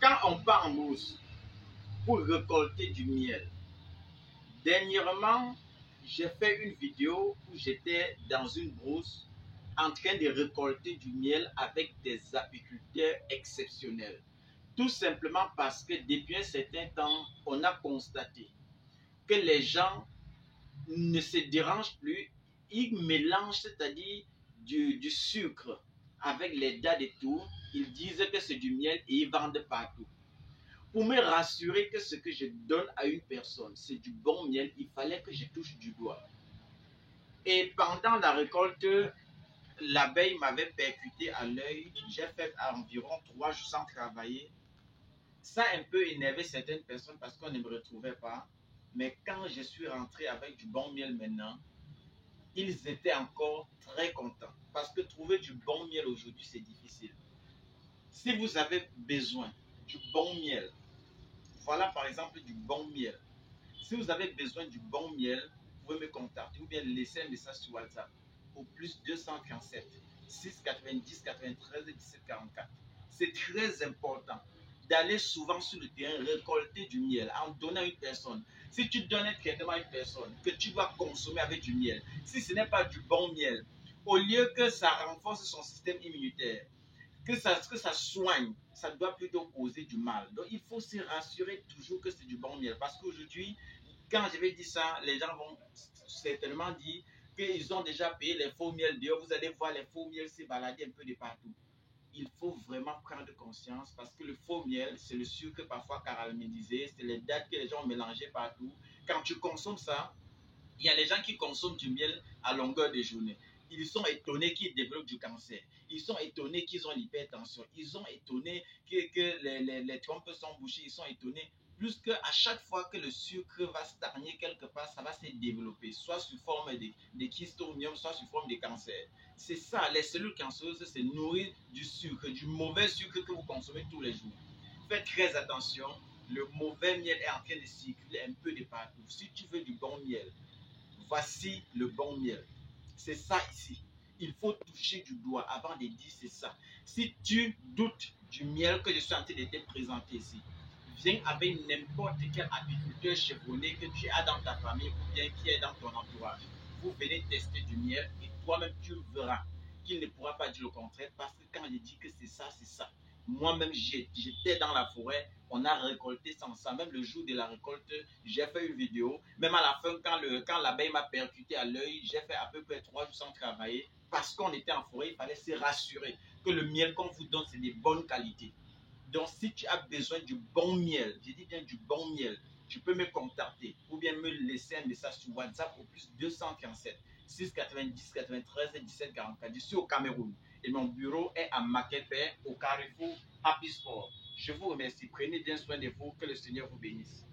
Quand on part en brousse pour récolter du miel, dernièrement, j'ai fait une vidéo où j'étais dans une brousse en train de récolter du miel avec des apiculteurs exceptionnels. Tout simplement parce que depuis un certain temps, on a constaté que les gens ne se dérangent plus. Ils mélangent, c'est-à-dire du sucre avec les dattes et tout. Ils disent que c'est du miel et ils vendent partout. Pour me rassurer que ce que je donne à une personne, c'est du bon miel, il fallait que je touche du doigt. Et pendant la récolte, l'abeille m'avait percuté à l'œil. J'ai fait environ 3 jours sans travailler. Ça a un peu énervé certaines personnes parce qu'on ne me retrouvait pas. Mais quand je suis rentré avec du bon miel maintenant, ils étaient encore très contents. Parce que trouver du bon miel aujourd'hui, c'est difficile. Si vous avez besoin du bon miel, voilà par exemple du bon miel. Si vous avez besoin du bon miel, vous pouvez me contacter ou bien laisser un message sur WhatsApp au plus 237 690 93 17 44. C'est très important d'aller souvent sur le terrain récolter du miel en donnant à une personne. Si tu donnes un traitement à une personne que tu vas consommer avec du miel, si ce n'est pas du bon miel, au lieu que ça renforce son système immunitaire, que ça soigne, ça doit plutôt causer du mal. Donc il faut se rassurer toujours que c'est du bon miel. Parce qu'aujourd'hui, quand je vais dire ça, les gens vont certainement dire qu'ils ont déjà payé les faux miels. D'ailleurs, vous allez voir les faux miels se balader un peu de partout. Il faut vraiment prendre conscience parce que le faux miel, c'est le sucre parfois caramélisé, c'est les dattes que les gens ont mélangées partout. Quand tu consommes ça, il y a les gens qui consomment du miel à longueur de journée. Ils sont étonnés qu'ils développent du cancer. Ils sont étonnés qu'ils ont l'hypertension. Ils sont étonnés que les trompes sont bouchées. Ils sont étonnés. Plus qu'à chaque fois que le sucre va stagner quelque part, ça va se développer, soit sous forme de kystomium, soit sous forme de cancer. C'est ça, les cellules cancéreuses se nourrissent du sucre, du mauvais sucre que vous consommez tous les jours. Faites très attention, le mauvais miel est en train de circuler un peu de partout. Si tu veux du bon miel, voici le bon miel. C'est ça ici. Il faut toucher du doigt avant de dire c'est ça. Si tu doutes du miel que je suis en train de te présenter ici, viens avec n'importe quel apiculteur chevronné que tu as dans ta famille ou bien qui est dans ton entourage. Vous venez tester du miel et toi-même tu verras qu'il ne pourra pas dire le contraire parce que quand je dis que c'est ça, c'est ça. Moi-même, j'étais dans la forêt, on a récolté sans ça. Même le jour de la récolte, j'ai fait une vidéo. Même à la fin, quand l'abeille m'a percuté à l'œil, j'ai fait à peu près 3 jours sans travailler. Parce qu'on était en forêt, il fallait se rassurer que le miel qu'on vous donne, c'est de bonne qualité. Donc, si tu as besoin du bon miel, je dis bien du bon miel, tu peux me contacter ou bien me laisser un message sur WhatsApp au plus 247 690 93 17 44. Je suis au Cameroun et mon bureau est à Makepe, au Carrefour Happy Sport. Je vous remercie. Prenez bien soin de vous. Que le Seigneur vous bénisse.